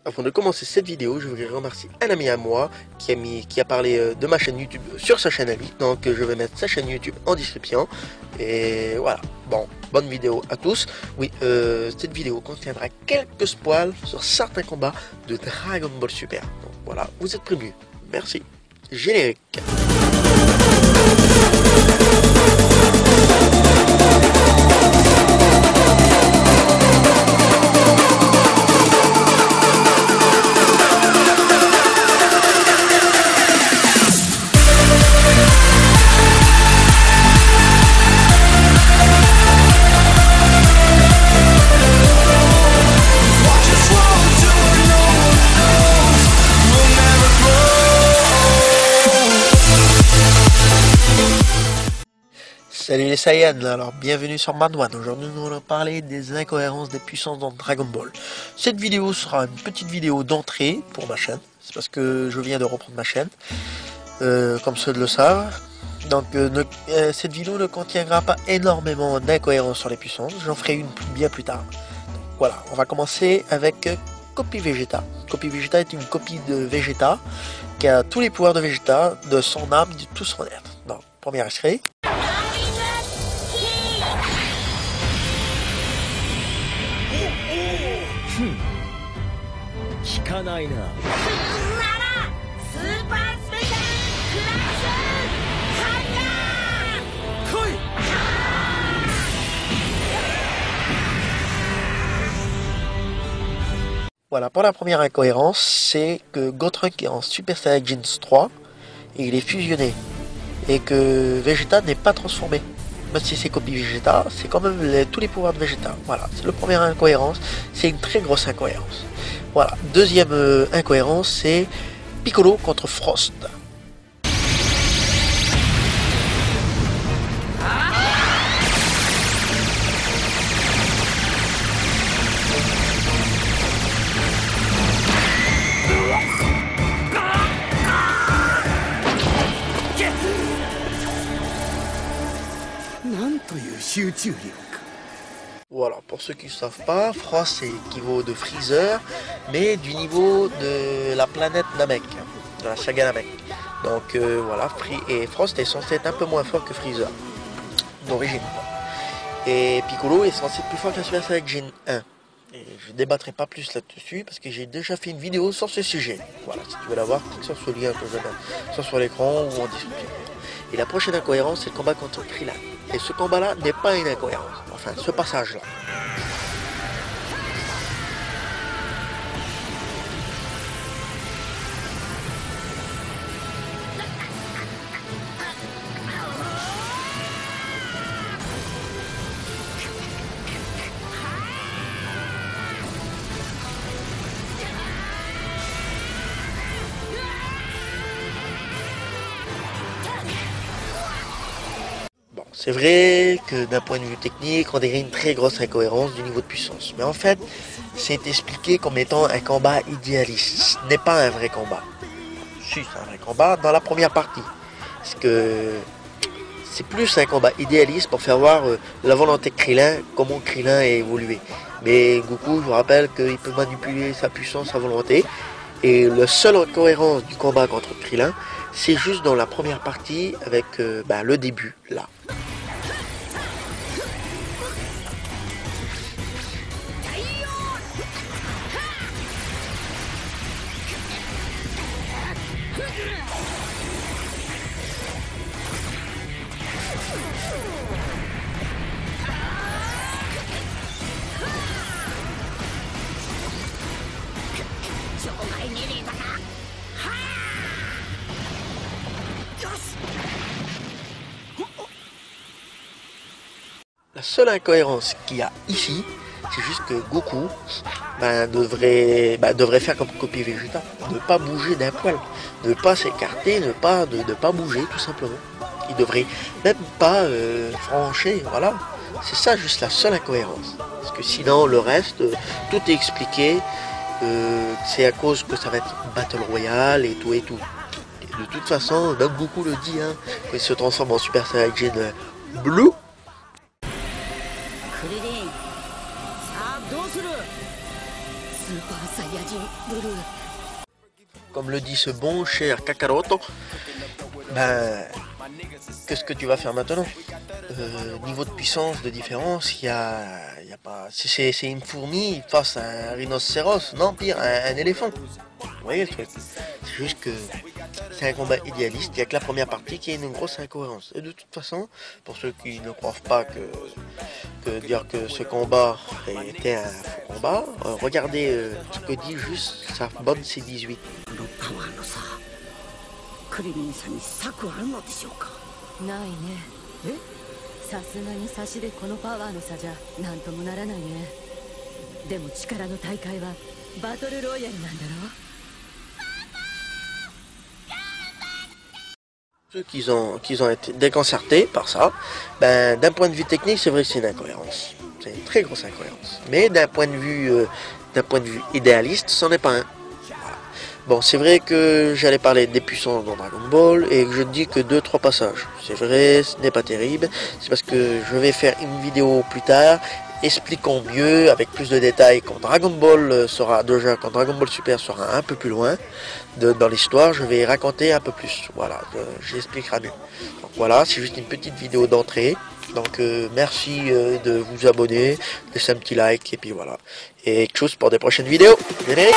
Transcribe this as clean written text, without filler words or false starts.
Avant de commencer cette vidéo, je voudrais remercier un ami à moi qui a parlé de ma chaîne YouTube sur sa chaîne à lui. Donc je vais mettre sa chaîne YouTube en description. Et voilà, bon, bonne vidéo à tous. Oui, cette vidéo contiendra quelques spoils sur certains combats de Dragon Ball Super. Donc voilà, vous êtes prévenus. Merci. Générique. Salut les Saiyans, alors bienvenue sur Manwan. Aujourd'hui nous allons parler des incohérences des puissances dans Dragon Ball. Cette vidéo sera une petite vidéo d'entrée pour ma chaîne, c'est parce que je viens de reprendre ma chaîne, comme ceux le savent. Donc cette vidéo ne contiendra pas énormément d'incohérences sur les puissances, j'en ferai une bien plus tard. Donc, voilà, on va commencer avec Copie Vegeta. Copie Vegeta est une copie de Vegeta qui a tous les pouvoirs de Vegeta, de son âme, de tout son être. Donc, premier extrait. 効かないな。ならスーパースペシャルクラッシュハンガー来い。Voilà, pour la première incohérence, c'est que Gotrek est en Super Saiyajin 3 et il est fusionné et que Vegeta n'est pas transformé. Même si c'est copie Vegeta, c'est quand même tous les pouvoirs de Vegeta. Voilà, c'est la première incohérence, c'est une très grosse incohérence. Voilà, deuxième incohérence, c'est Piccolo contre Frost. Voilà, pour ceux qui ne savent pas, Frost c'est équivaut de Freezer, mais du niveau de la planète Namek, de la saga Namek. Donc voilà, et Frost est censé être un peu moins fort que Freezer, d'origine. Et Piccolo est censé être plus fort qu'un Super Saiyajin 1. Et je ne débattrai pas plus là-dessus parce que j'ai déjà fait une vidéo sur ce sujet. Voilà, si tu veux la voir, clique sur ce lien que je mets, soit sur l'écran ou en description. Et la prochaine incohérence, c'est le combat contre Krillin. Et ce combat-là n'est pas une incohérence. Enfin, ce passage-là. C'est vrai que d'un point de vue technique, on dirait une très grosse incohérence du niveau de puissance. Mais en fait, c'est expliqué comme étant un combat idéaliste. Ce n'est pas un vrai combat. Si, c'est un vrai combat dans la première partie. Parce que c'est plus un combat idéaliste pour faire voir la volonté de Krillin, comment Krillin a évolué. Mais Goku, je vous rappelle qu'il peut manipuler sa puissance, sa volonté. Et la seule incohérence du combat contre Krillin, c'est juste dans la première partie avec le début, là. La seule incohérence qu'il y a ici, c'est juste que Goku devrait faire comme Copie Vegeta, ne pas bouger d'un poil, ne pas s'écarter, ne pas bouger tout simplement. Il devrait même pas franchir, voilà. C'est ça juste la seule incohérence. Parce que sinon le reste, tout est expliqué. C'est à cause que ça va être Battle Royale et tout et tout. Et de toute façon, même Goku le dit, hein, quand il se transforme en Super Saiyajin Blue. クリリンさあどうするスーパーサイヤ人ブルー。 Comme le dit ce bon cher Kakaroto, ben, qu'est-ce que tu vas faire maintenant? Niveau de puissance, de différence, il y a pas. C'est une fourmi face à un rhinocéros, non pire, un éléphant. Vous voyez le truc? C'est juste que c'est un combat idéaliste, il n'y a que la première partie qui est une grosse incohérence. Et de toute façon, pour ceux qui ne croient pas que dire que ce combat était un faux combat, regardez ce que dit juste sa bonne C18. このパワーの差、クリリンさんに策あるのでしょうか。ないね。え？さすがに差しでこのパワーの差じゃなんともならないね。でも力の大会はバトルロイヤルなんだろ。 Ceux qui ont été déconcertés par ça, ben, d'un point de vue technique, c'est vrai que c'est une incohérence. C'est une très grosse incohérence. Mais d'un point de vue idéaliste, c'en est pas un. Voilà. Bon, c'est vrai que j'allais parler des puissances dans Dragon Ball et que je ne dis que 2-3 passages. C'est vrai, ce n'est pas terrible. C'est parce que je vais faire une vidéo plus tard expliquons mieux, avec plus de détails, quand Dragon Ball quand Dragon Ball Super sera un peu plus loin dans l'histoire, je vais raconter un peu plus. Voilà, j'expliquerai mieux. Donc voilà, c'est juste une petite vidéo d'entrée. Donc merci de vous abonner, laissez un petit like et puis voilà. Et tchuss pour des prochaines vidéos. Générique.